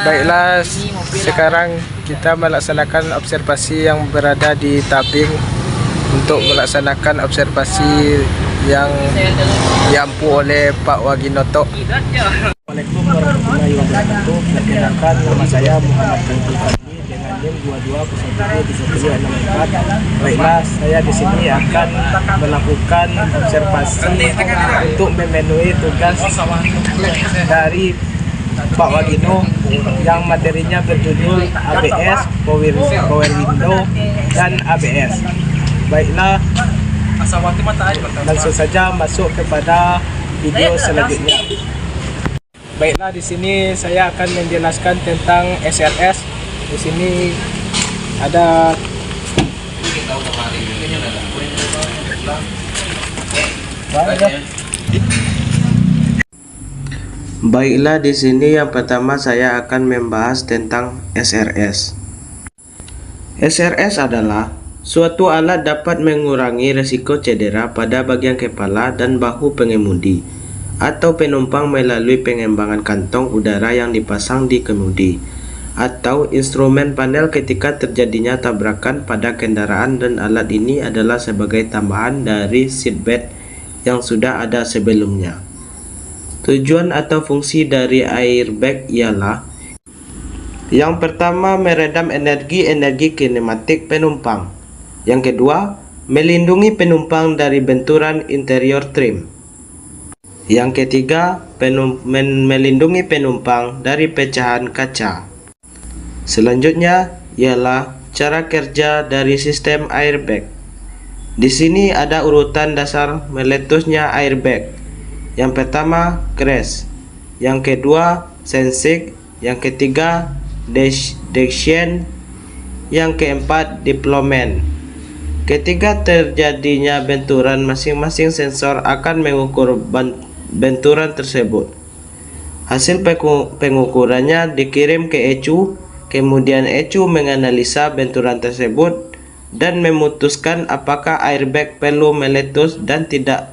Baiklah, sekarang kita melaksanakan observasi yang berada di tabing untuk melaksanakan observasi yang diampu oleh Pak Waginoto. Assalamualaikum warahmatullahi wabarakatuh. Perkenalkan, nama saya Muhammad Fadli dengan NIM 22077164. Baiklah, saya di sini akan melakukan observasi untuk memenuhi tugas dari Pak Wagino yang materinya berjudul ABS, Power Window, dan ABS. Baiklah, langsung saja masuk kepada video selanjutnya. Baiklah, di sini saya akan menjelaskan tentang SRS. Di sini ada Baiklah, di sini yang pertama saya akan membahas tentang SRS. SRS adalah suatu alat dapat mengurangi risiko cedera pada bagian kepala dan bahu pengemudi atau penumpang melalui pengembangan kantong udara yang dipasang di kemudi atau instrumen panel ketika terjadinya tabrakan pada kendaraan, dan alat ini adalah sebagai tambahan dari seatbelt yang sudah ada sebelumnya. Tujuan atau fungsi dari airbag ialah: yang pertama, meredam energi kinematik penumpang. Yang kedua, melindungi penumpang dari benturan interior trim. Yang ketiga, melindungi penumpang dari pecahan kaca. Selanjutnya ialah cara kerja dari sistem airbag. Di sini ada urutan dasar meletusnya airbag. Yang pertama, crash. Yang kedua, sensing. Yang ketiga, detection. Yang keempat, deployment. Ketika terjadinya benturan, masing-masing sensor akan mengukur benturan tersebut. Hasil pengukurannya dikirim ke ECU, kemudian ECU menganalisa benturan tersebut dan memutuskan apakah airbag perlu meletus dan tidak.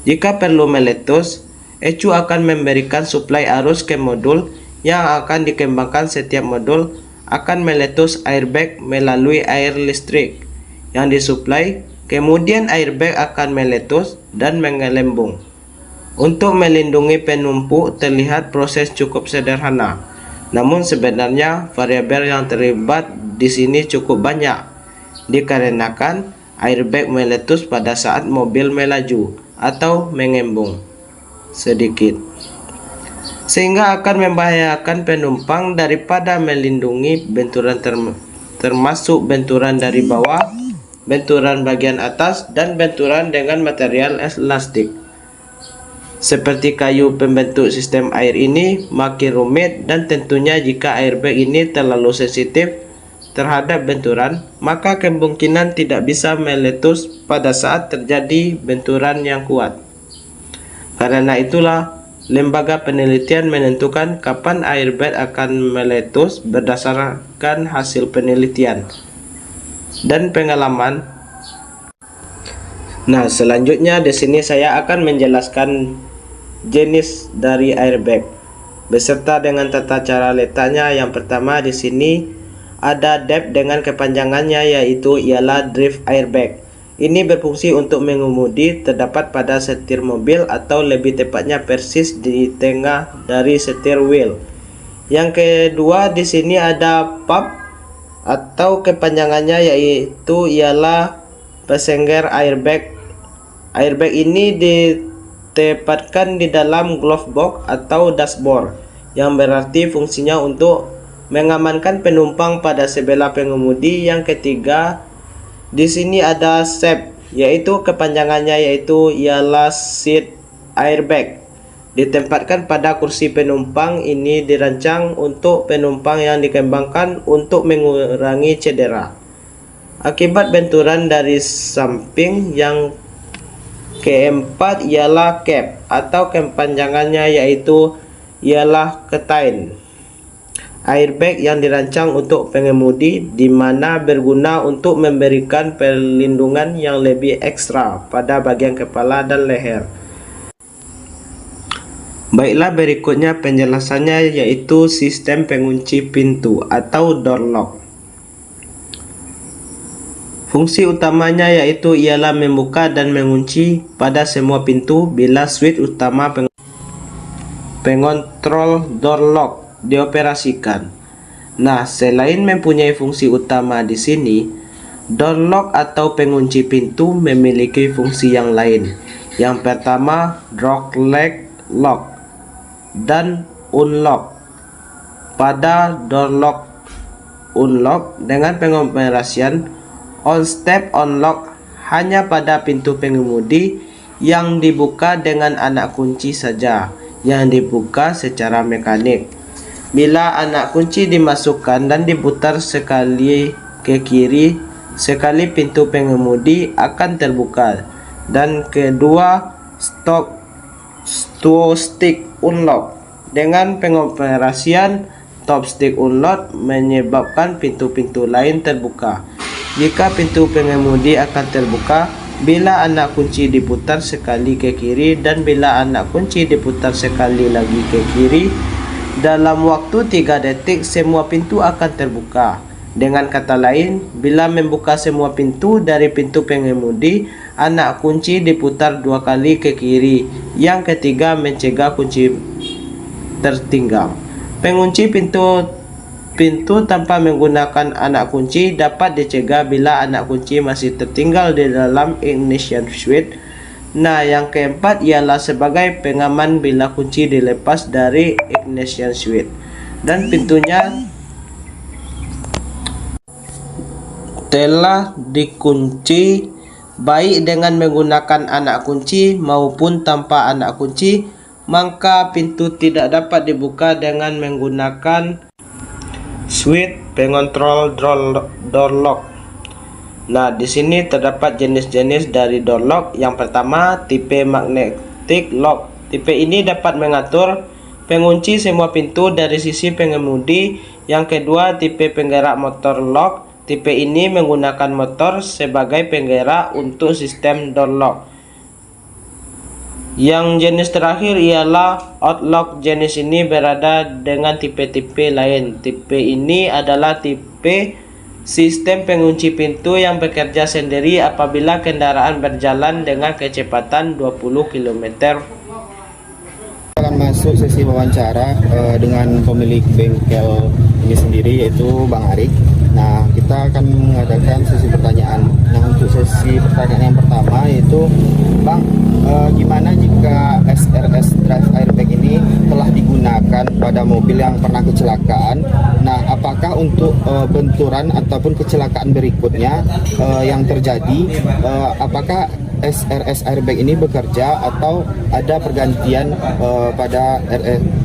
Jika perlu meletus, ECU akan memberikan suplai arus ke modul yang akan dikembangkan. Setiap modul akan meletus airbag melalui air listrik yang disuplai, kemudian airbag akan meletus dan menggelembung. Untuk melindungi penumpang terlihat proses cukup sederhana, namun sebenarnya variabel yang terlibat di sini cukup banyak, dikarenakan airbag meletus pada saat mobil melaju atau mengembung sedikit, sehingga akan membahayakan penumpang daripada melindungi benturan termasuk benturan dari bawah, benturan bagian atas, dan benturan dengan material elastik seperti kayu. Pembentuk sistem air ini makin rumit, dan tentunya jika airbag ini terlalu sensitif terhadap benturan, maka kemungkinan tidak bisa meletus pada saat terjadi benturan yang kuat. Karena itulah, lembaga penelitian menentukan kapan airbag akan meletus berdasarkan hasil penelitian dan pengalaman. Nah, selanjutnya di sini saya akan menjelaskan jenis dari airbag beserta dengan tata cara letaknya. Yang pertama, di sini ada depth dengan kepanjangannya, yaitu ialah drive airbag. Ini berfungsi untuk mengemudi, terdapat pada setir mobil atau lebih tepatnya persis di tengah dari setir wheel. Yang kedua, di sini ada PAP atau kepanjangannya, yaitu ialah passenger airbag. Airbag ini ditempatkan di dalam glove box atau dashboard, yang berarti fungsinya untuk mengamankan penumpang pada sebelah pengemudi. Yang ketiga, di sini ada SAP, yaitu kepanjangannya ialah seat airbag. Ditempatkan pada kursi penumpang. Ini dirancang untuk penumpang yang dikembangkan untuk mengurangi cedera akibat benturan dari samping. Yang keempat ialah cap atau kepanjangannya ialah curtain. Airbag yang dirancang untuk pengemudi, di mana berguna untuk memberikan perlindungan yang lebih ekstra pada bagian kepala dan leher. Baiklah, berikutnya penjelasannya yaitu sistem pengunci pintu atau door lock. Fungsi utamanya yaitu ialah membuka dan mengunci pada semua pintu bila switch utama pengontrol door lock dioperasikan. Nah, selain mempunyai fungsi utama di sini, door lock atau pengunci pintu memiliki fungsi yang lain. Yang pertama, door lock dan unlock. Pada door lock unlock dengan pengoperasian on step unlock hanya pada pintu pengemudi yang dibuka dengan anak kunci saja, yang dibuka secara mekanik. Bila anak kunci dimasukkan dan diputar sekali ke kiri, sekali pintu pengemudi akan terbuka. Dan kedua, stop stick unlock dengan pengoperasian top stick unlock menyebabkan pintu-pintu lain terbuka. Jika pintu pengemudi akan terbuka bila anak kunci diputar sekali ke kiri dan bila anak kunci diputar sekali lagi ke kiri, dalam waktu 3 detik semua pintu akan terbuka. Dengan kata lain, bila membuka semua pintu dari pintu pengemudi, anak kunci diputar 2 kali ke kiri. Yang ketiga, mencegah kunci tertinggal. Pengunci pintu tanpa menggunakan anak kunci dapat dicegah bila anak kunci masih tertinggal di dalam ignition switch. Nah, yang keempat ialah sebagai pengaman bila kunci dilepas dari ignition switch dan pintunya telah dikunci baik dengan menggunakan anak kunci maupun tanpa anak kunci, maka pintu tidak dapat dibuka dengan menggunakan switch pengontrol door lock. Nah, di sini terdapat jenis-jenis dari door lock. Yang pertama, tipe magnetic lock. Tipe ini dapat mengatur pengunci semua pintu dari sisi pengemudi. Yang kedua, tipe penggerak motor lock. Tipe ini menggunakan motor sebagai penggerak untuk sistem door lock. Yang jenis terakhir ialah outlock. Jenis ini berada dengan tipe-tipe lain. Tipe ini adalah tipe sistem pengunci pintu yang bekerja sendiri apabila kendaraan berjalan dengan kecepatan 20 km. Akan masuk sesi wawancara dengan pemilik bengkel ini sendiri, yaitu Bang Arik. Nah, kita akan mengadakan sesi pertanyaan. Nah, untuk sesi pertanyaan yang pertama yaitu, Bang, gimana jika SRS drive airbag ini telah digunakan pada mobil yang pernah kecelakaan? Nah, apakah untuk benturan ataupun kecelakaan berikutnya yang terjadi, apakah SRS airbag ini bekerja atau ada pergantian pada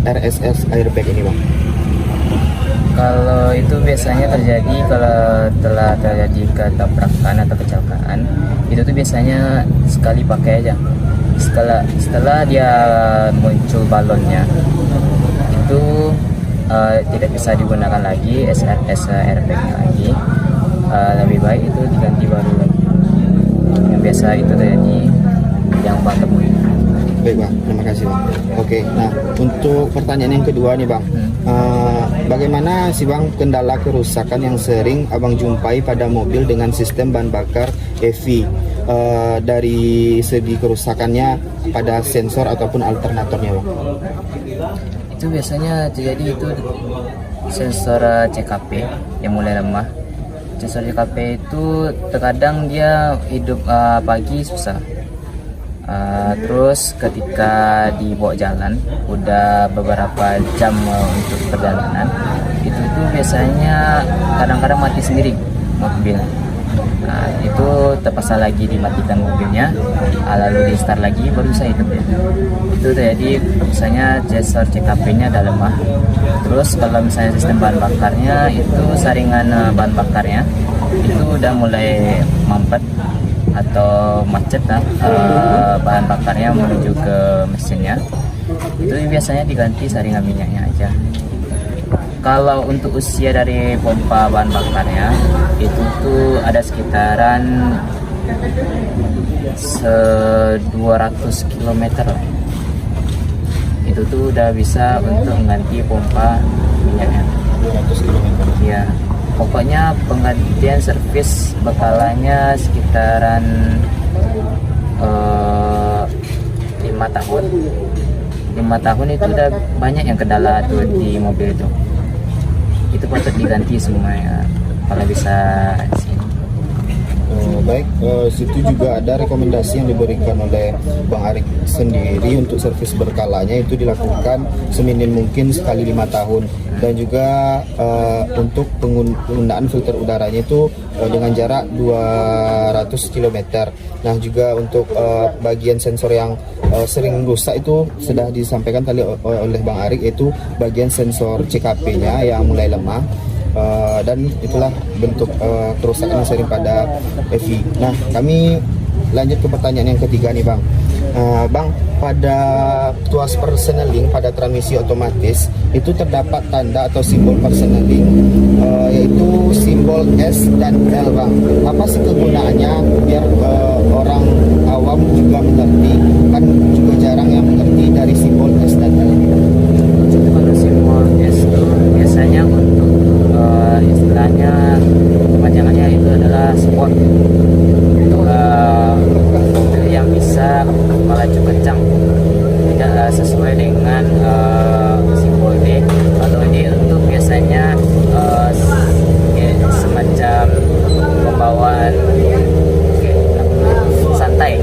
RSS airbag ini, Bang? Kalau itu biasanya terjadi kalau telah terjadi ketabrakan atau kecelakaan, itu tuh biasanya sekali pakai aja. Setelah dia muncul balonnya, itu tidak bisa digunakan lagi SRS airbag lagi. Lebih baik itu diganti baru lagi. Yang biasa itu terjadi yang Bang temui. Baik, Bang, terima kasih, Bang. Oke, nah untuk pertanyaan yang kedua nih, Bang, bagaimana sih, Bang, kendala kerusakan yang sering Abang jumpai pada mobil dengan sistem bahan bakar EV, dari segi kerusakannya pada sensor ataupun alternatornya, Bang? Itu biasanya terjadi itu sensor CKP yang mulai lemah. Sensor CKP itu terkadang dia hidup pagi susah. Terus ketika dibawa jalan udah beberapa jam untuk perjalanan, itu tuh biasanya kadang-kadang mati sendiri mobil. Nah, itu terpaksa lagi dimatikan mobilnya, lalu di start lagi baru bisa itu terjadi. Misalnya sensor CKP-nya ada lemah. Terus kalau misalnya sistem bahan bakarnya itu saringan bahan bakarnya itu udah mulai mampet atau macet bahan bakarnya menuju ke mesinnya, itu biasanya diganti saringan minyaknya aja. Kalau untuk usia dari pompa bahan bakarnya itu tuh ada sekitaran 200 km lah. itu tuh udah bisa untuk mengganti pompa minyaknya. 200 km. Ya, pokoknya penggantian servis bekalanya sekitaran 5 tahun. 5 tahun itu udah banyak yang kendala tuh di mobil itu. Itu patut diganti semuanya kalau bisa sih. Baik, situ juga ada rekomendasi yang diberikan oleh Bang Arik sendiri untuk servis berkalanya itu dilakukan seminim mungkin sekali 5 tahun, dan juga untuk penggunaan filter udaranya itu dengan jarak 200 km. Nah, juga untuk bagian sensor yang sering rusak itu sudah disampaikan tadi oleh Bang Arik, yaitu bagian sensor CKP-nya yang mulai lemah. Dan itulah bentuk kerusakan yang sering pada EV. Nah, kami lanjut ke pertanyaan yang ketiga nih, Bang. Bang, pada tuas persneling pada transmisi otomatis itu terdapat tanda atau simbol persneling, yaitu simbol S dan L, Bang. Apa sih kegunaannya biar orang awam juga mengerti? Kan juga jarang yang mengerti dari simbol S dan L. Jadi kalau simbol S itu biasanya untuk istilahnya kepanjangannya itu adalah sport. Itu mobil yang bisa melaju kencang, tidak sesuai dengan simbol D. Kalau D itu biasanya semacam pembawaan santai.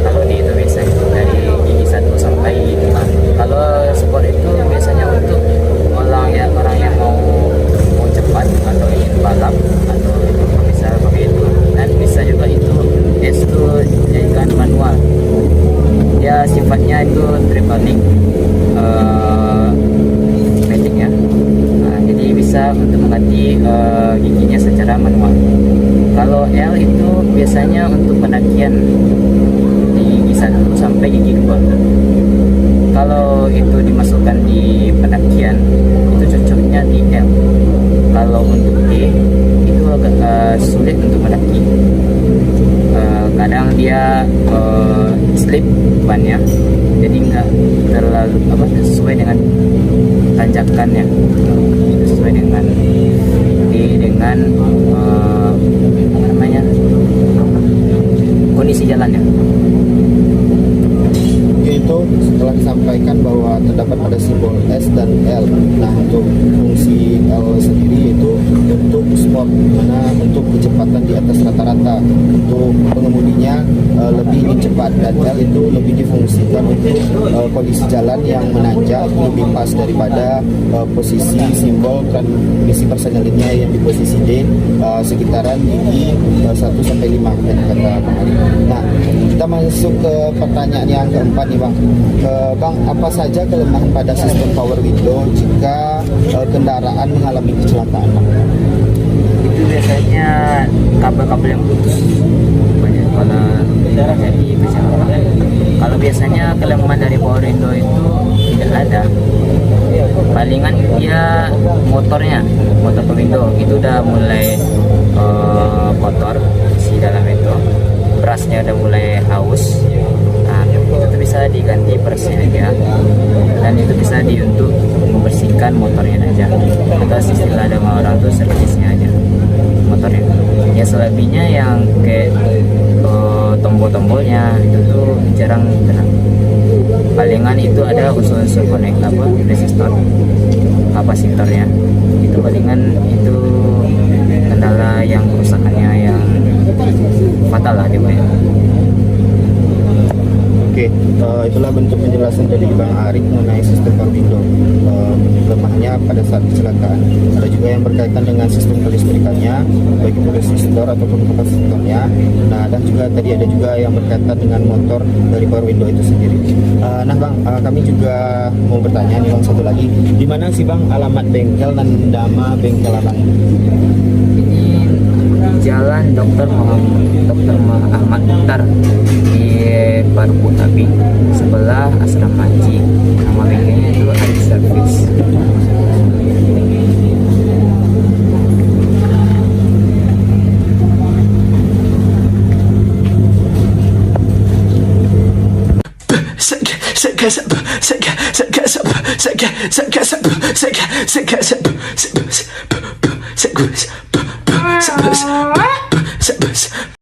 Kalau D itu biasanya dari gigi 1 sampai gigi 5. Kalau sport itu biasanya untuk orang yang mau cepat atau ingin balap atau bisa pakai itu. Dan bisa juga itu S itu jadikan manual. Ya, sifatnya itu tripling matic ya. Nah, jadi bisa untuk mengganti giginya secara manual. Kalau L itu biasanya untuk pendakian di gigi 1 sampai gigi 2. Kalau itu dimasukkan di pendakian itu cocoknya di L. Kalau untuk D itu agak sulit untuk mendaki. Kadang dia slip bannya, jadi nggak terlalu sesuai dengan tanjakannya. Itu sesuai dengan dengan kondisi jalannya. Itu setelah disampaikan bahwa terdapat pada simbol S dan L. Nah, untuk fungsi L sendiri itu untuk sport, mana untuk kecepatan di atas rata-rata, untuk pengemudinya lebih cepat, dan L itu lebih difungsikan untuk kondisi jalan yang menanjak, lebih pas daripada posisi simbol transmisi persnelingnya yang di posisi D, sekitaran gigi 1 sampai 5 kata Bang Ari. Nah, kita masuk ke pertanyaan yang keempat nih, Bang. Bang, apa saja kelemahan pada sistem power window jika kendaraan mengalami kecelakaan, Bang? Itu biasanya kabel-kabel yang putus banyak kalau terjadi kecelakaan. Kalau biasanya kelemahan dari power window itu tidak ada, palingan dia motor window itu udah mulai kotor si dalam itu, berasnya udah mulai haus. Nah, itu bisa diganti persilnya, dan itu bisa untuk membersihkan motornya aja, atau istilah ada orang tuh servisnya aja motornya. Ya, selebihnya yang kayak tombol-tombolnya itu tuh jarang kena. Palingan itu ada unsur-unsur resistor, kapasitornya itu palingan itu kendala yang kerusakannya yang fatal lah dia. Oke, itulah bentuk penjelasan dari Bang Arik mengenai sistem power window, lemahnya pada saat kecelakaan. Ada juga yang berkaitan dengan sistem kelistrikannya, baik itu resistor ataupun kapasitornya. Nah, dan juga tadi ada juga yang berkaitan dengan motor dari power window itu sendiri. Nah, Bang, kami juga mau bertanya nih, Bang, satu lagi. Di mana sih, Bang, alamat bengkel dan nama bengkel Abang? Ini di Jalan Dr. Ahmad Mukhtar di Parku Tabing sebelah Asrama Haji. Nama bengkelnya itu Arik Service.